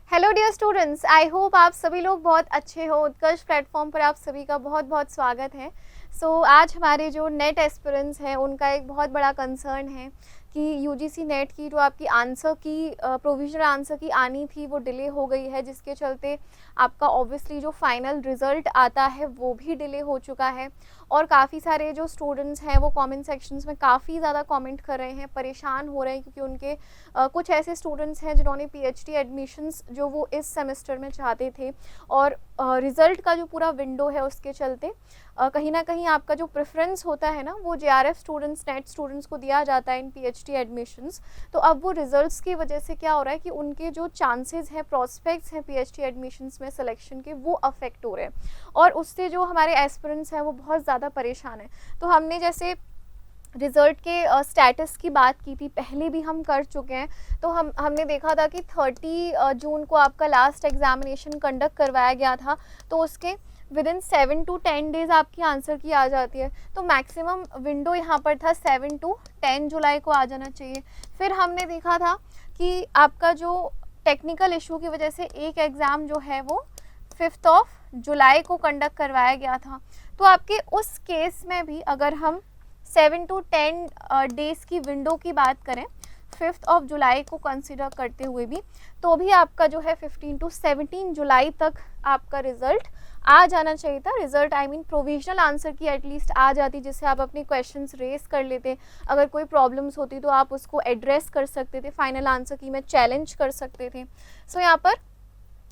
Hello dear students, I hope आप सभी लोग बहुत अच्छे हो। उत्कर्ष प्लेटफॉर्म पर आप सभी का बहुत बहुत स्वागत है। आज हमारे जो नेट एस्पिरेंट्स हैं उनका एक बहुत बड़ा कंसर्न है कि यूजीसी नेट की जो आपकी आंसर की प्रोविजनल आंसर की आनी थी वो डिले हो गई है, जिसके चलते आपका ऑब्वियसली जो फाइनल रिज़ल्ट आता है वो भी डिले हो चुका है। और काफ़ी सारे जो स्टूडेंट्स हैं वो कमेंट सेक्शंस में काफ़ी ज़्यादा कमेंट कर रहे हैं, परेशान हो रहे हैं, क्योंकि उनके कुछ ऐसे स्टूडेंट्स हैं जिन्होंने पीएचडी एडमिशन्स जो वो इस सेमेस्टर में चाहते थे, और रिज़ल्ट का जो पूरा विंडो है उसके चलते कहीं ना कहीं आपका जो प्रेफरेंस होता है ना वो जेआरएफ स्टूडेंट्स, नेट स्टूडेंट्स को दिया जाता है इन पीएचडी एडमिशन्स। तो अब वो रिजल्ट्स की वजह से क्या हो रहा है कि उनके जो चांसेस हैं, प्रोस्पेक्ट्स हैं पीएचडी एडमिशन्स में सिलेक्शन के, वो अफेक्ट हो रहे हैं, और उससे जो हमारे एस्पिरेंट्स हैं वो बहुत ज़्यादा परेशान हैं। तो हमने जैसे रिज़ल्ट के स्टेटस की बात की थी, पहले भी हम कर चुके हैं। तो हमने देखा था कि 30 जून को आपका लास्ट एग्जामिनेशन कंडक्ट करवाया गया था, तो उसके विदिन 7 to 10 डेज़ आपकी आंसर की आ जाती है। तो मैक्सिमम विंडो यहाँ पर था 7 to 10 जुलाई को आ जाना चाहिए। फिर हमने देखा था कि आपका जो टेक्निकल इशू की वजह से एक एग्ज़ाम जो है वो 5 जुलाई को कंडक्ट करवाया गया था। तो आपके उस केस में भी अगर हम 7 to 10 डेज़ की विंडो की बात करें 5 जुलाई को कंसिडर करते हुए भी, तो भी आपका जो है 15 to 17 जुलाई तक आपका रिज़ल्ट आ जाना चाहिए था। Result I mean provisional answer की एटलीस्ट आ जाती, जिससे आप अपने क्वेश्चंस रेस कर लेते। अगर कोई प्रॉब्लम्स होती तो आप उसको एड्रेस कर सकते थे, फाइनल आंसर की में चैलेंज कर सकते थे। यहाँ पर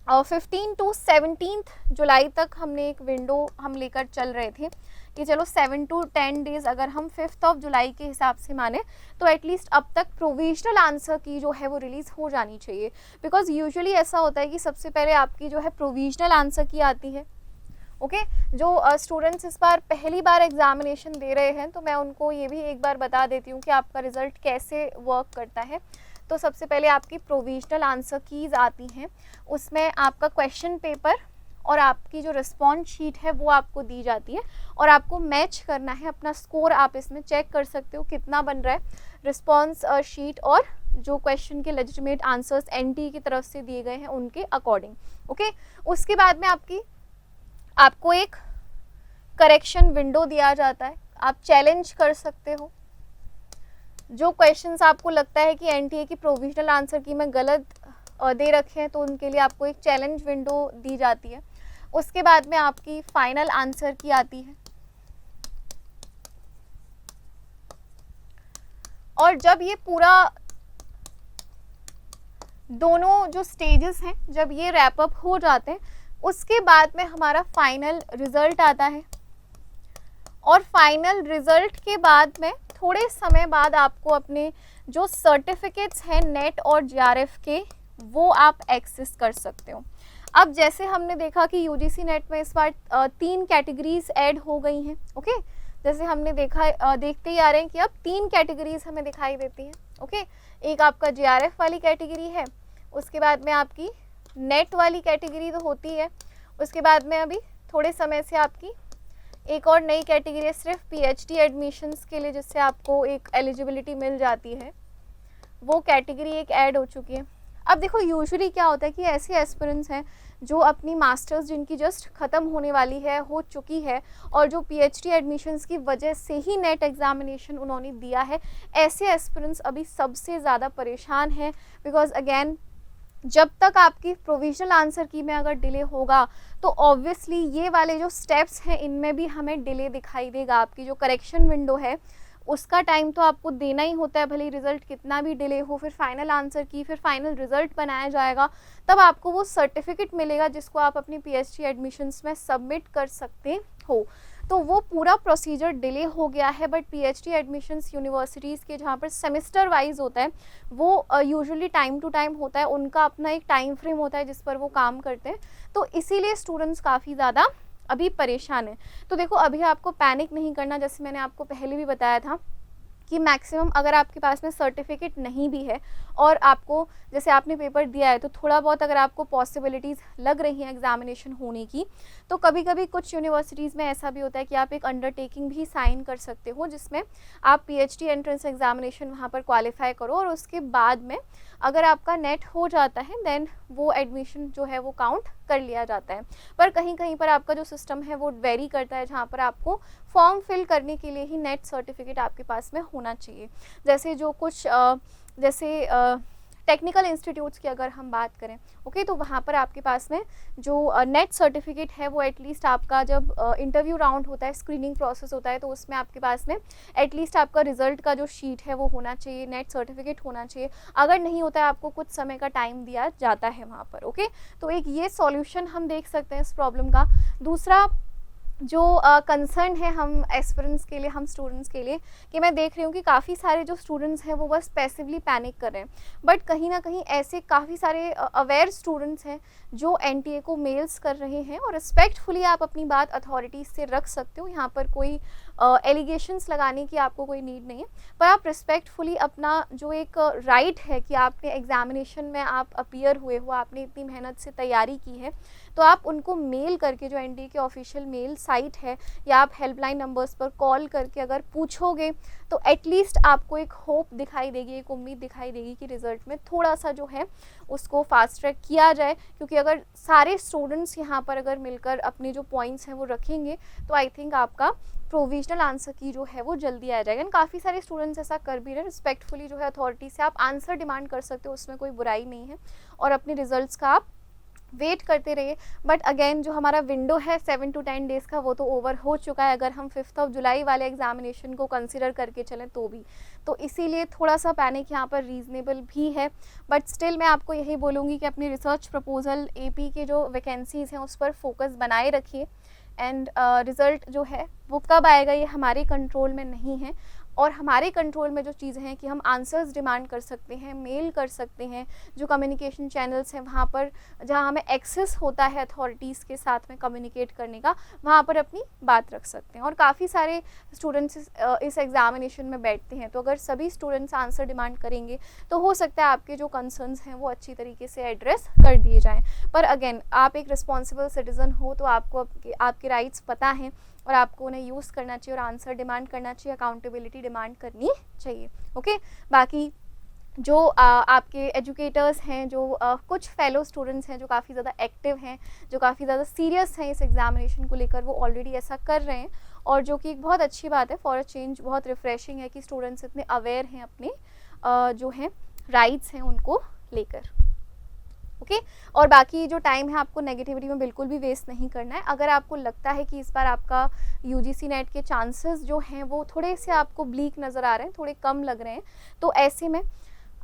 15 to 17 जुलाई तक हमने एक विंडो हम लेकर चल रहे थे कि चलो 7 to 10 डेज़ अगर हम 5 जुलाई के हिसाब से माने तो एटलीस्ट अब तक प्रोविजनल आंसर की जो है वो रिलीज़ हो जानी चाहिए। बिकॉज यूजुअली ऐसा होता है कि सबसे पहले आपकी जो है प्रोविजनल आंसर की आती है। ओके, जो स्टूडेंट्स इस बार पहली बार एग्जामिनेशन दे रहे हैं तो मैं उनको ये भी एक बार बता देती हूँ कि आपका रिज़ल्ट कैसे वर्क करता है। तो सबसे पहले आपकी प्रोविजनल आंसर कीज़ आती हैं, उसमें आपका क्वेश्चन पेपर और आपकी जो रिस्पॉन्स शीट है वो आपको दी जाती है, और आपको मैच करना है अपना स्कोर। आप इसमें चेक कर सकते हो कितना बन रहा है रिस्पॉन्स शीट और जो क्वेश्चन के लेजिटिमेट आंसर्स एनटी की तरफ से दिए गए हैं उनके अकॉर्डिंग। ओके, उसके बाद में आपको एक करेक्शन विंडो दिया जाता है, आप चैलेंज कर सकते हो। जो क्वेश्चंस आपको लगता है कि एनटीए की प्रोविजनल आंसर की में गलत दे रखे हैं तो उनके लिए आपको एक चैलेंज विंडो दी जाती है। उसके बाद में आपकी फाइनल आंसर की आती है, और जब ये पूरा दोनों जो स्टेजेस हैं जब ये रैप अप हो जाते हैं उसके बाद में हमारा फाइनल रिज़ल्ट आता है। और फाइनल रिज़ल्ट के बाद में थोड़े समय बाद आपको अपने जो सर्टिफिकेट्स हैं नेट और जेआरएफ के वो आप एक्सेस कर सकते हो। अब जैसे हमने देखा कि यूजीसी नेट में इस बार 3 कैटेगरीज ऐड हो गई हैं। ओके, जैसे हमने देखा देखते ही आ रहे हैं कि अब 3 कैटेगरीज हमें दिखाई देती हैं। ओके, एक आपका जेआरएफ वाली कैटेगरी है, उसके बाद में आपकी नेट वाली कैटेगरी तो होती है, उसके बाद में अभी थोड़े समय से आपकी एक और नई कैटेगरी है सिर्फ पीएचडी एडमिशन्स के लिए, जिससे आपको एक एलिजिबिलिटी मिल जाती है, वो कैटेगरी एक ऐड हो चुकी है। अब देखो यूजुअली क्या होता है कि ऐसे एस्पिरेंट्स हैं जो अपनी मास्टर्स जिनकी जस्ट ख़त्म होने वाली है, हो चुकी है, और जो पीएचडी एडमिशन्स की वजह से ही नेट एग्जामिनेशन उन्होंने दिया है, ऐसे एस्पिरेंट्स अभी सबसे ज़्यादा परेशान हैं। बिकॉज अगेन जब तक आपकी प्रोविजनल आंसर की में अगर डिले होगा तो ऑब्वियसली ये वाले जो स्टेप्स हैं इनमें भी हमें डिले दिखाई देगा। आपकी जो करेक्शन विंडो है उसका टाइम तो आपको देना ही होता है, भले रिज़ल्ट कितना भी डिले हो। फिर फाइनल आंसर की, फिर फाइनल रिज़ल्ट बनाया जाएगा, तब आपको वो सर्टिफिकेट मिलेगा जिसको आप अपनी पीएचडी एडमिशन्स में सबमिट कर सकते हो। तो वो पूरा प्रोसीजर डिले हो गया है। बट पीएचडी एडमिशन्स यूनिवर्सिटीज़ के जहाँ पर सेमेस्टर वाइज होता है वो यूजुअली टाइम टू टाइम होता है, उनका अपना एक टाइम फ्रेम होता है जिस पर वो काम करते हैं, तो इसीलिए स्टूडेंट्स काफ़ी ज़्यादा अभी परेशान है। तो देखो, अभी आपको पैनिक नहीं करना, जैसे मैंने आपको पहले भी बताया था कि मैक्सिमम अगर आपके पास में सर्टिफिकेट नहीं भी है और आपको जैसे आपने पेपर दिया है तो थोड़ा बहुत अगर आपको पॉसिबिलिटीज़ लग रही हैं एग्जामिनेशन होने की, तो कभी कभी कुछ यूनिवर्सिटीज़ में ऐसा भी होता है कि आप एक अंडरटेकिंग भी साइन कर सकते हो जिसमें आप पीएचडी एंट्रेंस एग्जामिनेशन वहाँ पर क्वालिफाई करो और उसके बाद में अगर आपका नेट हो जाता है देन वो एडमिशन जो है वो काउंट कर लिया जाता है। पर कहीं कहीं पर आपका जो सिस्टम है वो वेरी करता है, जहाँ पर आपको फॉर्म फिल करने के लिए ही नेट सर्टिफिकेट आपके पास में होना चाहिए। जैसे जो कुछ जैसे टेक्निकल इंस्टीट्यूट्स की अगर हम बात करें, ओके, तो वहाँ पर आपके पास में जो नेट सर्टिफिकेट है वो एटलीस्ट आपका जब इंटरव्यू राउंड होता है, स्क्रीनिंग प्रोसेस होता है, तो उसमें आपके पास में एटलीस्ट आपका रिजल्ट का जो शीट है वो होना चाहिए, नेट सर्टिफिकेट होना चाहिए। अगर नहीं होता है आपको कुछ समय का टाइम दिया जाता है वहाँ पर, ओके। तो एक ये सॉल्यूशन हम देख सकते हैं इस प्रॉब्लम का। दूसरा जो कंसर्न है हम एस्पिरेंट्स के लिए, हम स्टूडेंट्स के लिए, कि मैं देख रही हूँ कि काफ़ी सारे जो स्टूडेंट्स हैं वो बस पैसिवली पैनिक कर रहे हैं, बट कहीं ना कहीं ऐसे काफ़ी सारे अवेयर स्टूडेंट्स हैं जो एनटीए को मेल्स कर रहे हैं और रिस्पेक्टफुली आप अपनी बात अथॉरिटीज़ से रख सकते हो। यहाँ पर कोई एलिगेशंस लगाने की आपको कोई नीड नहीं है, पर आप रिस्पेक्टफुली अपना जो एक राइट है कि आपने एग्जामिनेशन में आप अपीयर हुए हो, आपने इतनी मेहनत से तैयारी की है, तो आप उनको मेल करके जो एनटीए के ऑफिशियल मेल साइट है या आप हेल्पलाइन नंबर्स पर कॉल करके अगर पूछोगे तो एटलीस्ट आपको एक होप दिखाई देगी, एक उम्मीद दिखाई देगी कि रिज़ल्ट में थोड़ा सा जो है उसको फास्ट ट्रैक किया जाए। क्योंकि अगर सारे स्टूडेंट्स यहाँ पर अगर मिलकर अपने जो पॉइंट्स हैं वो रखेंगे तो आई थिंक आपका प्रोविजनल आंसर की जो है वो जल्दी आ जाएगा। काफ़ी सारे स्टूडेंट्स ऐसा कर भी रहे हैं। रिस्पेक्टफुली जो है अथॉरिटी से आप आंसर डिमांड कर सकते हो, उसमें कोई बुराई नहीं है, और अपने रिजल्ट्स का आप वेट करते रहिए। बट अगेन जो हमारा विंडो है 7 to 10 डेज़ का वो तो ओवर हो चुका है, अगर हम 5 जुलाई वाले एग्जामिनेशन को कंसिडर करके चलें तो भी, तो इसीलिए थोड़ा सा पैनिक यहाँ पर रीज़नेबल भी है। बट स्टिल मैं आपको यही बोलूँगी कि अपनी रिसर्च प्रपोजल एपी के जो वैकेंसीज़ हैं उस पर फोकस बनाए रखिए। एंड रिज़ल्ट जो है वो कब आएगा ये हमारे कंट्रोल में नहीं है, और हमारे कंट्रोल में जो चीज़ें हैं कि हम आंसर्स डिमांड कर सकते हैं, मेल कर सकते हैं, जो कम्युनिकेशन चैनल्स हैं वहाँ पर जहाँ हमें एक्सेस होता है अथॉरिटीज़ के साथ में कम्युनिकेट करने का, वहाँ पर अपनी बात रख सकते हैं। और काफ़ी सारे स्टूडेंट्स इस एग्जामिनेशन में बैठते हैं, तो अगर सभी स्टूडेंट्स आंसर डिमांड करेंगे तो हो सकता है आपके जो कंसर्न्स हैं वो अच्छी तरीके से एड्रेस कर दिए जाएँ। पर अगेन आप एक रिस्पॉन्सिबल सिटीज़न हो तो आपको आपके राइट्स पता हैं और आपको उन्हें यूज़ करना चाहिए और आंसर डिमांड करना चाहिए, अकाउंटेबिलिटी डिमांड करनी चाहिए, ओके। बाकी जो आपके एजुकेटर्स हैं, जो कुछ फेलो स्टूडेंट्स हैं जो काफ़ी ज़्यादा एक्टिव हैं, जो काफ़ी ज़्यादा सीरियस हैं इस एग्जामिनेशन को लेकर, वो ऑलरेडी ऐसा कर रहे हैं, और जो कि एक बहुत अच्छी बात है, फॉर अ चेंज बहुत रिफ्रेशिंग है कि स्टूडेंट्स इतने अवेयर हैं अपने जो हैं राइट्स हैं उनको लेकर, ओके। और बाकी जो टाइम है आपको नेगेटिविटी में बिल्कुल भी वेस्ट नहीं करना है। अगर आपको लगता है कि इस बार आपका यूजीसी नेट के चांसेस जो हैं वो थोड़े से आपको ब्लीक नज़र आ रहे हैं, थोड़े कम लग रहे हैं, तो ऐसे में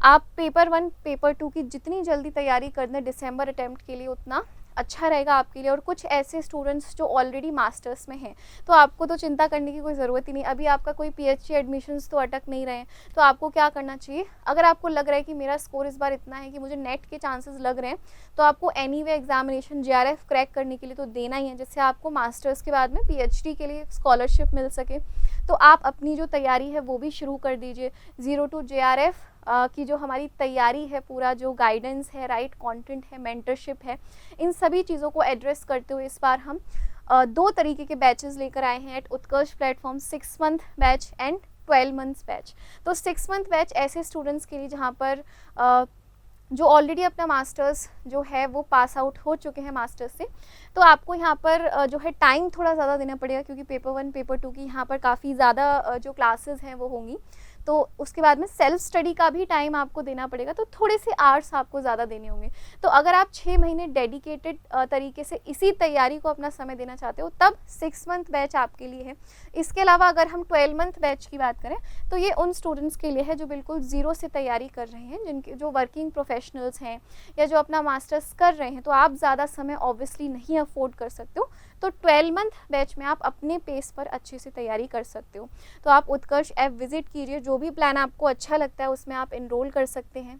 आप पेपर 1 पेपर 2 की जितनी जल्दी तैयारी कर दें दिसंबर अटेम्प्ट के लिए उतना अच्छा रहेगा आपके लिए। और कुछ ऐसे स्टूडेंट्स जो ऑलरेडी मास्टर्स में हैं तो आपको तो चिंता करने की कोई ज़रूरत ही नहीं, अभी आपका कोई पीएचडी एडमिशन्स तो अटक नहीं रहे हैं, तो आपको क्या करना चाहिए, अगर आपको लग रहा है कि मेरा स्कोर इस बार इतना है कि मुझे नेट के चांसेस लग रहे हैं, तो आपको एनीवे एग्जामिनेशन जेआरएफ क्रैक करने के लिए तो देना ही है, जिससे आपको मास्टर्स के बाद में पीएचडी के लिए स्कॉलरशिप मिल सके। तो आप अपनी जो तैयारी है वो भी शुरू कर दीजिए। 0 to JRF की जो हमारी तैयारी है, पूरा जो गाइडेंस है, राइट कंटेंट है, मेंटरशिप है, इन सभी चीज़ों को एड्रेस करते हुए इस बार हम 2 तरीके के बैचेस लेकर आए हैं at Utkarsh platform, 6 month batch and 12 months batch. तो 6 मंथ बैच ऐसे स्टूडेंट्स के लिए जहाँ पर जो ऑलरेडी अपना मास्टर्स जो है वो पास आउट हो चुके हैं मास्टर्स से, तो आपको यहाँ पर जो है टाइम थोड़ा ज़्यादा देना पड़ेगा, क्योंकि पेपर 1 पेपर 2 की यहाँ पर काफ़ी ज़्यादा जो क्लासेस हैं वो होंगी, तो उसके बाद में सेल्फ स्टडी का भी टाइम आपको देना पड़ेगा, तो थोड़े से आवर्स आपको ज़्यादा देने होंगे। तो अगर आप 6 महीने डेडिकेटेड तरीके से इसी तैयारी को अपना समय देना चाहते हो तब 6 मंथ बैच आपके लिए है। इसके अलावा अगर हम 12 मंथ बैच की बात करें तो ये उन स्टूडेंट्स के लिए है जो बिल्कुल ज़ीरो से तैयारी कर रहे हैं, जिनके जो वर्किंग प्रोफेशनल्स हैं या जो अपना मास्टर्स कर रहे हैं, तो आप ज़्यादा समय ऑब्वियसली नहीं अफोर्ड कर सकते हो, तो 12 मंथ बैच में आप अपने पेस पर अच्छे से तैयारी कर सकते हो। तो आप उत्कर्ष ऐप विजिट कीजिए, जो भी प्लान आपको अच्छा लगता है उसमें आप इनरोल कर सकते हैं।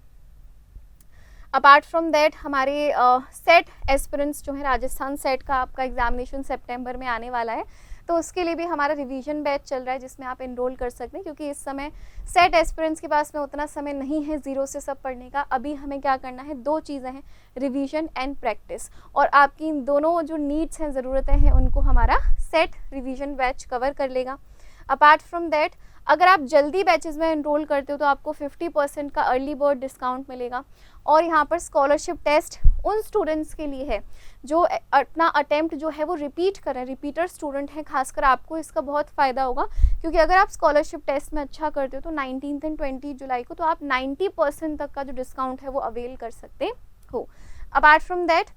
अपार्ट फ्रॉम दैट हमारे सेट एस्पिरेंट्स जो है, राजस्थान सेट का आपका एग्जामिनेशन सितंबर में आने वाला है, तो उसके लिए भी हमारा रिवीजन बैच चल रहा है जिसमें आप एनरोल कर सकते हैं, क्योंकि इस समय सेट एस्पिरेंट्स के पास में उतना समय नहीं है ज़ीरो से सब पढ़ने का। अभी हमें क्या करना है, 2 चीज़ें हैं, रिवीजन एंड प्रैक्टिस, और आपकी इन दोनों जो नीड्स हैं, ज़रूरतें हैं, उनको हमारा सेट रिवीजन बैच कवर कर लेगा। अपार्ट फ्रॉम दैट, अगर आप जल्दी बैचेस में एनरोल करते हो तो आपको 50% का अर्ली बर्ड डिस्काउंट मिलेगा। और यहाँ पर स्कॉलरशिप टेस्ट उन स्टूडेंट्स के लिए है जो अपना अटेम्प्ट जो है वो रिपीट करें, रिपीटर स्टूडेंट हैं, खासकर आपको इसका बहुत फ़ायदा होगा, क्योंकि अगर आप स्कॉलरशिप टेस्ट में अच्छा करते हो तो 19 एंड 20 जुलाई को तो आप 90% तक का जो डिस्काउंट है वो अवेल कर सकते हो। Apart from that,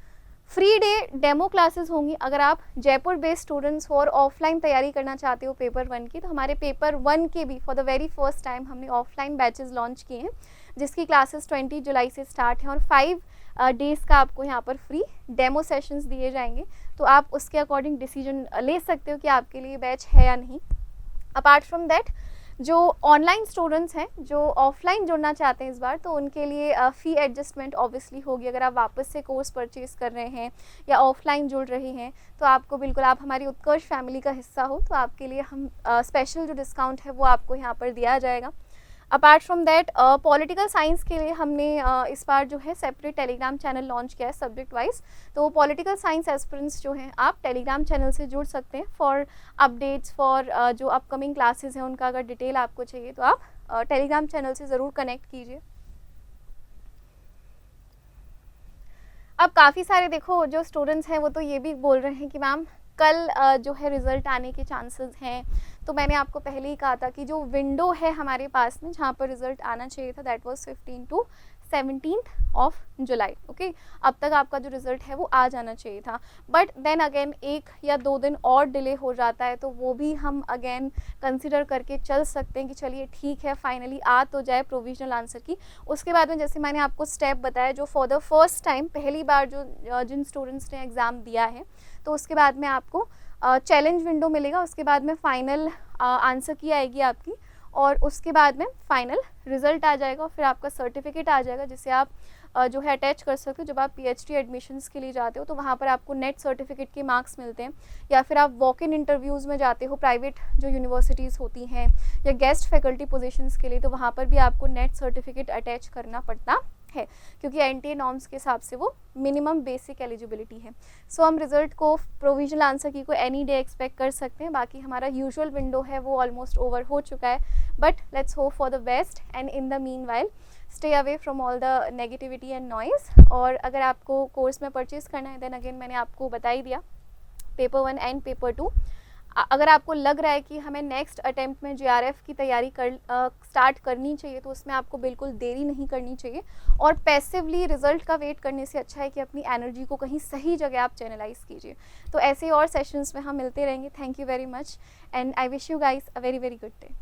free day demo classes होंगी। अगर आप जयपुर बेस्ड स्टूडेंट्स हो और ऑफलाइन तैयारी करना चाहते हो पेपर 1 की, तो हमारे पेपर 1 के भी for the very first time हमने ऑफलाइन बैचेस लॉन्च किए हैं, जिसकी क्लासेस 20 जुलाई से स्टार्ट हैं, और 5 डेज़ का आपको यहाँ पर फ्री डेमो सेशंस दिए जाएंगे। तो आप उसके अकॉर्डिंग डिसीजन ले सकते हो कि आपके लिए बैच है या नहीं। अपार्ट फ्रॉम दैट, जो ऑनलाइन स्टूडेंट्स हैं जो ऑफलाइन जुड़ना चाहते हैं इस बार, तो उनके लिए फ़ी एडजस्टमेंट ऑब्वियसली होगी। अगर आप वापस से कोर्स परचेज़ कर रहे हैं या ऑफलाइन जुड़ रहे हैं, तो आपको बिल्कुल, आप हमारी उत्कर्ष फैमिली का हिस्सा हो, तो आपके लिए हम स्पेशल जो डिस्काउंट है वो आपको यहाँ पर दिया जाएगा। Apart from that, political science के लिए हमने इस बार जो है सेपरेट टेलीग्राम चैनल लॉन्च किया है सब्जेक्ट वाइज। तो पॉलिटिकल साइंस एस्पिरेंट्स जो हैं, आप टेलीग्राम चैनल से जुड़ सकते हैं फॉर अपडेट्स, फॉर जो अपकमिंग क्लासेस हैं उनका अगर डिटेल आपको चाहिए तो आप टेलीग्राम चैनल से ज़रूर कनेक्ट कीजिए। अब काफ़ी सारे देखो जो स्टूडेंट्स हैं वो तो ये भी बोल रहे हैं कि मैम कल जो है रिज़ल्ट आने के चांसेस हैं। तो मैंने आपको पहले ही कहा था कि जो विंडो है हमारे पास में जहाँ पर रिज़ल्ट आना चाहिए था, that was 15 to 17 July. Okay, अब तक आपका जो रिज़ल्ट है वो आ जाना चाहिए था, बट देन अगेन 1 या 2 दिन और डिले हो जाता है, तो वो भी हम अगेन कंसिडर करके चल सकते हैं कि चलिए ठीक है, फाइनली आ तो जाए प्रोविजनल आंसर की। उसके बाद में जैसे मैंने आपको स्टेप बताया, जो फॉर द फर्स्ट टाइम पहली बार जो जिन स्टूडेंट्स ने एग्ज़ाम दिया है, तो उसके बाद में आपको चैलेंज विंडो मिलेगा, उसके बाद में फाइनल आंसर की आएगी आपकी, और उसके बाद में फाइनल रिज़ल्ट आ जाएगा, और फिर आपका सर्टिफिकेट आ जाएगा जिसे आप जो है अटैच कर सकते हो। जब आप पीएचडी एडमिशन्स के लिए जाते हो तो वहाँ पर आपको नेट सर्टिफिकेट के मार्क्स मिलते हैं, या फिर आप वॉक इन इंटरव्यूज़ में जाते हो प्राइवेट जो यूनिवर्सिटीज़ होती हैं या गेस्ट फैकल्टी पोजीशंस के लिए, तो वहाँ पर भी आपको नेट सर्टिफिकेट अटैच करना पड़ता है, क्योंकि एनटीए नॉर्म्स के हिसाब से वो मिनिमम बेसिक एलिजिबिलिटी है। सो हम रिज़ल्ट को प्रोविजनल आंसर की को एनी डे एक्सपेक्ट कर सकते हैं। बाकी हमारा यूजुअल विंडो है वो ऑलमोस्ट ओवर हो चुका है, but let's hope for the best, and in the mean while stay away from all the negativity and noise. और अगर आपको कोर्स में परचेज़ करना है, देन अगेन मैंने आपको बता ही दिया, पेपर 1 एंड पेपर 2। अगर आपको लग रहा है कि हमें नेक्स्ट अटेम्प्ट में जेआरएफ की तैयारी स्टार्ट करनी चाहिए, तो उसमें आपको बिल्कुल देरी नहीं करनी चाहिए, और पैसिवली रिजल्ट का वेट करने से अच्छा है कि अपनी एनर्जी को कहीं सही जगह आप चैनलाइज कीजिए। तो ऐसे और सेशंस में हम मिलते रहेंगे। Thank you very much, and I wish you guys a very very good day.